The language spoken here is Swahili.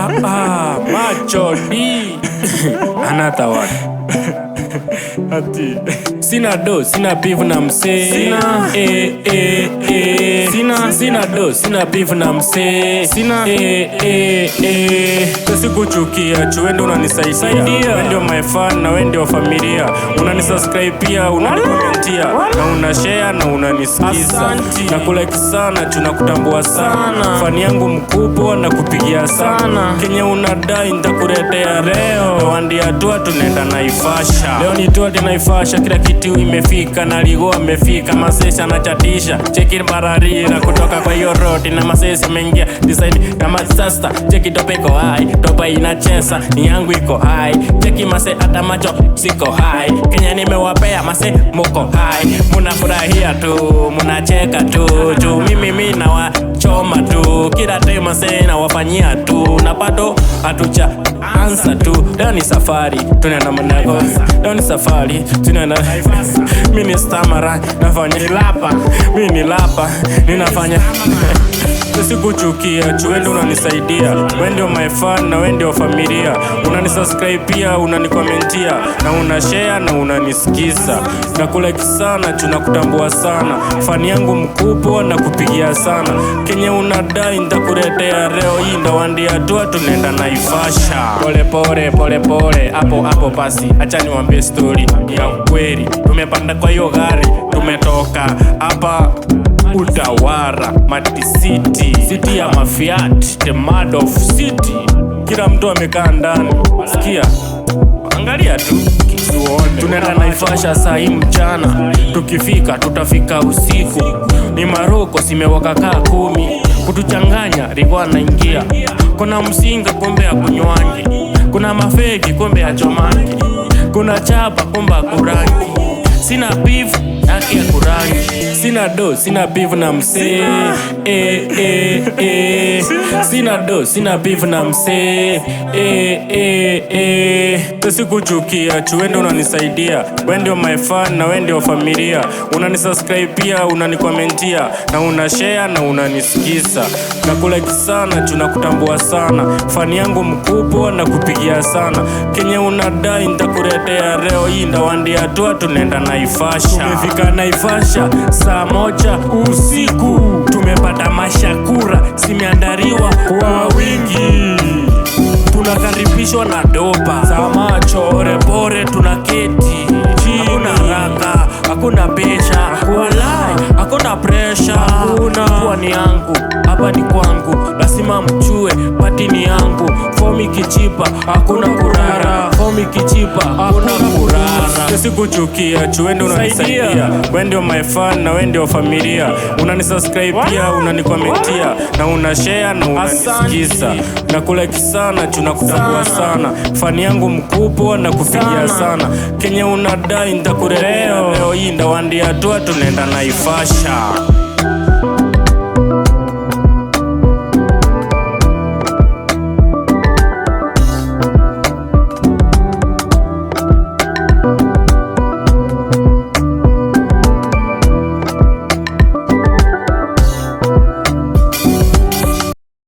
Macho D. Another one. Ati Sina do, sina beef na mse. Sina do, sina beef na mse. Sikuchukia, chuendo unanisaidia. Wewe ndio my fan na wewe ndio familia. Unanisubscribe pia, unanikomentia na unashare na unanisikiza. Na kulike sana, tunakutambua sana. Fani yangu mkubwa na kupigia sana. Kenya unadai nitakuletea leo. Wandia tua tunaenda Naivasha. Leo ni tua Naivasha, kila kitu imefika na ligo amefika. Masesa na chatisha, cheki bararira kutoka kwa hiyo road na masesa mengia design na masasta. Cheki tope iko high, topa inachesa, ni yangu iko high. Cheki mase hata macho siko high. Kenya nimewapea mase moko high. Munafurahia tu, munacheka tu. Mimi na wachoma tu. Kila time mase na wafanyia tu. Na bado hatuja ansa tu. Leo ni safari, tunaenda Naivasha. Leo ni safari, tunaenda mimi stamara, nafanya lapa. Mimi ni lapa, ninafanya sikuchukia, chuendo unanisaidia. Wewe ndio my fan na wewe ndio familia. Unanisubscribe pia, unanikomentia na unashare na unanisikiza. Na kulike sana, tunakutambua sana. Fani yangu mkubwa na kupigia sana. Kenya unadai nitakuletea leo hii ndo wandia tua tunaenda Naivasha. Pole pole, hapo basi. Acha niwaambie story ya kweli. Tumepanda kwa hiyo gari, tumetoka hapa Utawara, Mati City ya Mafiat, the mad of city. Kila mtu amekaa ndani, sikia, angalia tu kisuone. Tunaenda Naivasha saa hii mchana, tukifika tutafika usiku. Ni maroko simewaka kaa 10, kutuchanganya likuwa naingia. Kuna msinga kombe ya kunywangi, kuna mafegi kombe ya chomangi, kuna chapa kombe ya kurangi. Sina beef yake ya kurangi. Sina do, sina beef na mse. Sina do, sina beef na mse. Sikuchukia, chuendo unanisaidia. Wewe ndio my fan na wewe ndio familia. Unanisubscribe pia, unanikomentia na unashare na unanisikiza. Na kulike sana, tunakutambua sana. Fani yangu mkubwa na kupigia sana. Kenya unadai nitakuletea leo hii ndo wandia tua tunaenda Naivasha. Tumefika Naivasha saa 1 usiku. Tumepata mashakura zimeandaliwa kwa wingi. Tunakaribishwa na dopa za macho pore, tunaketi hakuna haraka, hakuna pesha, walai hakuna pressure. Kwa ni yangu, hapa ni kwangu, lazima mjue pati ni yangu. Fomi kichipa, hakuna kurara. Fomi kichipa, hakuna kurara. Sikuchukia, chuendo unanisaidia. Wewe ndio my fan na wewe ndio familia. Unanisubscribe pia, unanikomentia na unashare na unanisikiza. Na kulike sana, tunakutambua sana. Fani yangu mkubwa na kupigia sana. Kenya unadai nitakuletea leo hii ndo wandia tua tunaenda Naivasha.